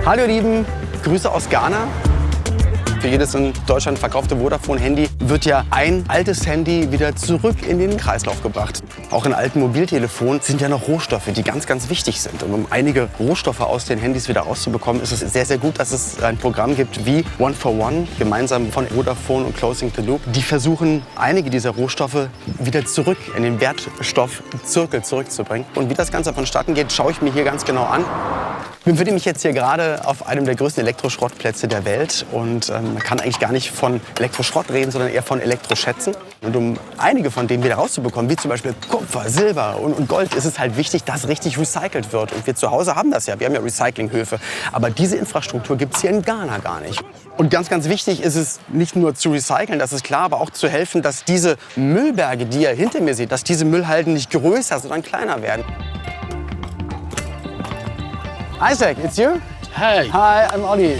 Hallo ihr Lieben, Grüße aus Ghana. Für jedes in Deutschland verkaufte Vodafone-Handy wird ja ein altes Handy wieder zurück in den Kreislauf gebracht. Auch in alten Mobiltelefonen sind ja noch Rohstoffe, die ganz, ganz wichtig sind. Und um einige Rohstoffe aus den Handys wieder rauszubekommen, ist es sehr, sehr gut, dass es ein Programm gibt wie One for One, gemeinsam von Vodafone und Closing the Loop. Die versuchen, einige dieser Rohstoffe wieder zurück in den Wertstoffzirkel zurückzubringen. Und wie das Ganze vonstatten geht, schaue ich mir hier ganz genau an. Ich befinde mich jetzt hier gerade auf einem der größten Elektroschrottplätze der Welt und man kann eigentlich gar nicht von Elektroschrott reden, sondern eher von Elektroschätzen. Und um einige von denen wieder rauszubekommen, wie zum Beispiel Kupfer, Silber und Gold, ist es halt wichtig, dass richtig recycelt wird. Und wir zu Hause haben das ja, wir haben ja Recyclinghöfe. Aber diese Infrastruktur gibt es hier in Ghana gar nicht. Und ganz, ganz wichtig ist es, nicht nur zu recyceln, das ist klar, aber auch zu helfen, dass diese Müllberge, die ihr hinter mir seht, dass diese Müllhalden nicht größer, sondern kleiner werden. Isaac, it's you? Hi. Hi, I'm Ollie.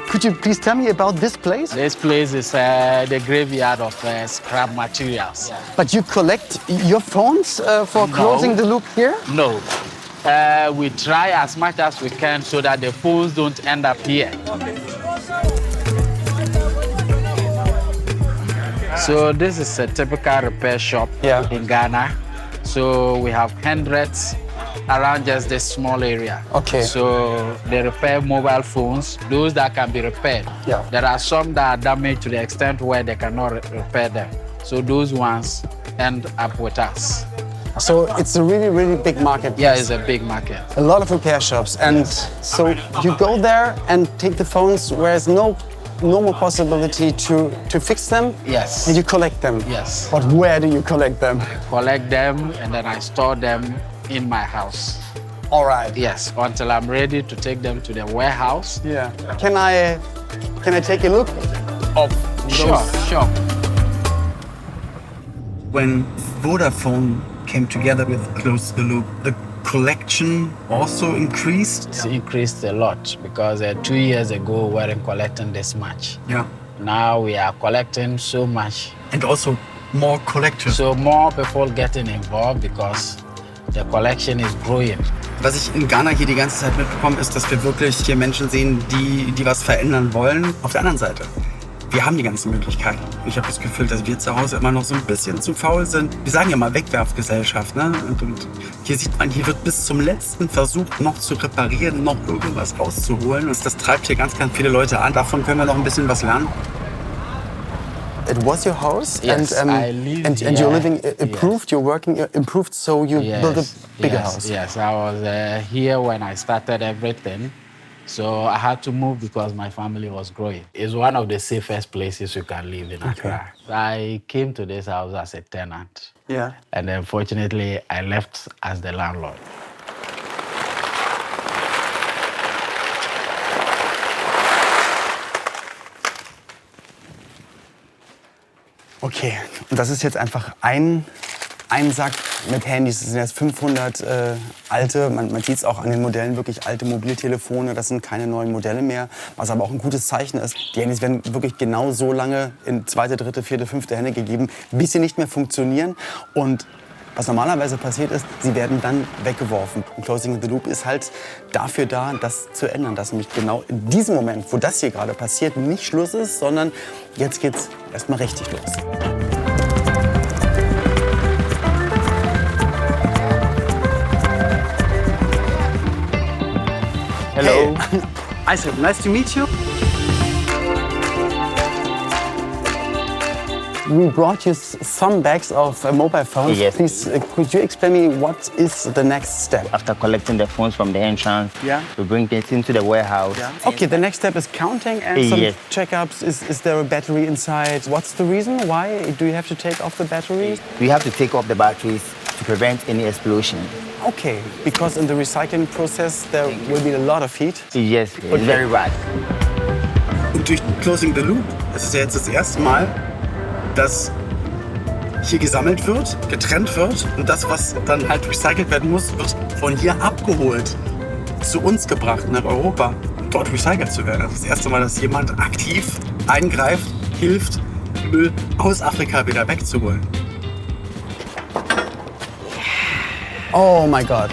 Could you please tell me about this place? This place is the graveyard of scrap materials. But you collect your phones for closing the loop here? No. We try as much as we can so that the phones don't end up here. So this is a typical repair shop in Ghana. So we have hundreds around just this small area. Okay. So they repair mobile phones, those that can be repaired. Yeah. There are some that are damaged to the extent where they cannot repair them. So those ones end up with us. So it's a really, really big market. Yeah, it's a big market. A lot of repair shops. And so you go there and take the phones where there's no more possibility to fix them? Yes. And you collect them? Yes. But where do you collect them? Collect them and then I store them in my house. All right. Yes, until I'm ready to take them to the warehouse. Yeah. Can I take a look of those? Sure. When Vodafone came together with Close the Loop, the collection also increased? It's increased a lot because 2 years ago we weren't collecting this much. Yeah. Now we are collecting so much. And also more collectors. So more people getting involved because the collection is growing. Was ich in Ghana hier die ganze Zeit mitbekomme, ist, dass wir wirklich hier Menschen sehen, die was verändern wollen. Auf der anderen Seite, wir haben die ganzen Möglichkeiten. Ich habe das Gefühl, dass wir zu Hause immer noch so ein bisschen zu faul sind. Wir sagen ja mal Wegwerfgesellschaft, ne? Und hier sieht man, hier wird bis zum letzten versucht, noch zu reparieren, noch irgendwas rauszuholen. Und das treibt hier ganz, ganz viele Leute an. Davon können wir noch ein bisschen was lernen. It was your house, yes, and I live and here. your living improved, your working improved, so you built a bigger house. Yes, I was here when I started everything. So I had to move because my family was growing. It's one of the safest places you can live in Accra. I came to this house as a tenant. Yeah. And unfortunately, I left as the landlord. Okay, und das ist jetzt einfach ein Sack mit Handys. Das sind jetzt 500 alte, man sieht es auch an den Modellen, wirklich alte Mobiltelefone. Das sind keine neuen Modelle mehr, was aber auch ein gutes Zeichen ist. Die Handys werden wirklich genau so lange in zweite, dritte, vierte, fünfte Hände gegeben, bis sie nicht mehr funktionieren. Und was normalerweise passiert ist, sie werden dann weggeworfen. Und Closing the Loop ist halt dafür da, das zu ändern. Dass nämlich genau in diesem Moment, wo das hier gerade passiert, nicht Schluss ist, sondern jetzt geht's erstmal richtig los. Hello. Hey. Isaac, nice to meet you. We brought you some bags of mobile phones. Yes. Please, could you explain me what is the next step? After collecting the phones from the entrance, we bring it into the warehouse. Yeah. Okay, the next step is counting and some Yes. checkups. Is there a battery inside? What's the reason? Why do you have to take off the batteries? We have to take off the batteries to prevent any explosion. Okay, because in the recycling process there will be a lot of heat. Yes, it's very bad. Und durch Closing the Loop, das ist ja jetzt das erste Mal, dass hier gesammelt wird, getrennt wird und das, was dann halt recycelt werden muss, wird von hier abgeholt, zu uns gebracht nach Europa, dort recycelt zu werden. Das ist das erste Mal, dass jemand aktiv eingreift, hilft, Müll aus Afrika wieder wegzuholen. Oh my God.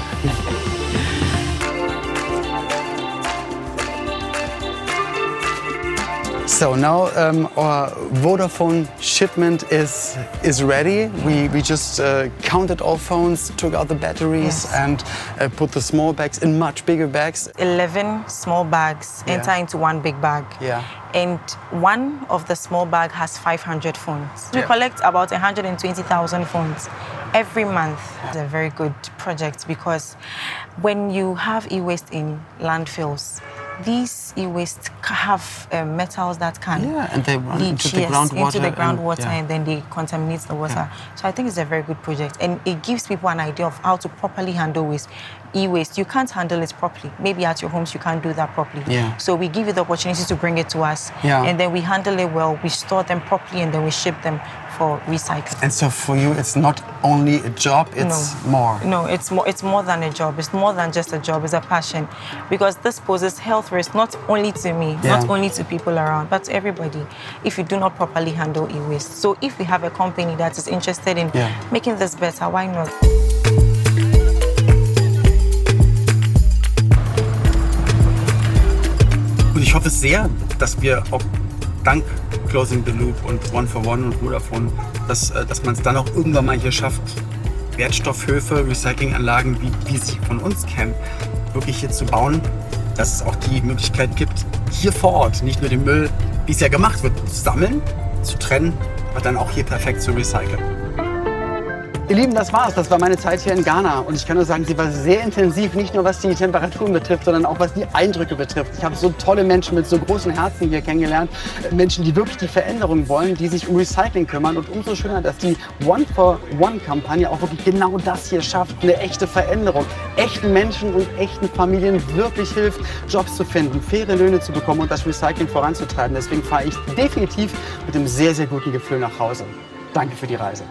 So now our Vodafone shipment is ready. We just counted all phones, took out the batteries, and put the small bags in much bigger bags. 11 small bags enter into one big bag. Yeah. And one of the small bag has 500 phones. We collect about 120,000 phones every month. It's a very good project because when you have e-waste in landfills, these e-waste have metals that can and they run leach into the groundwater. into the groundwater and then they contaminate the water. So I think it's a very good project and it gives people an idea of how to properly handle waste. E-waste, you can't handle it properly. Maybe at your homes you can't do that properly. Yeah. So we give you the opportunity to bring it to us and then we handle it well, we store them properly and then we ship them for recycling. And so for you, it's not only a job, it's more. No, it's more than a job. It's more than just a job, it's a passion. Because this poses health risk not only to me, not only to people around, but to everybody if you do not properly handle e-waste. So if we have a company that is interested in making this better, why not? Und ich hoffe sehr, dass wir auch dank Closing the Loop und One for One und Vodafone, dass man es dann auch irgendwann mal hier schafft, Wertstoffhöfe, Recyclinganlagen, wie sie von uns kennen, wirklich hier zu bauen, dass es auch die Möglichkeit gibt, hier vor Ort nicht nur den Müll, wie es ja gemacht wird, zu sammeln, zu trennen, aber dann auch hier perfekt zu recyceln. Ihr Lieben, das war's. Das war meine Zeit hier in Ghana. Und ich kann nur sagen, sie war sehr intensiv, nicht nur was die Temperaturen betrifft, sondern auch was die Eindrücke betrifft. Ich habe so tolle Menschen mit so großen Herzen hier kennengelernt. Menschen, die wirklich die Veränderung wollen, die sich um Recycling kümmern. Und umso schöner, dass die One-for-One-Kampagne auch wirklich genau das hier schafft. Eine echte Veränderung. Echten Menschen und echten Familien wirklich hilft, Jobs zu finden, faire Löhne zu bekommen und das Recycling voranzutreiben. Deswegen fahre ich definitiv mit einem sehr, sehr guten Gefühl nach Hause. Danke für die Reise.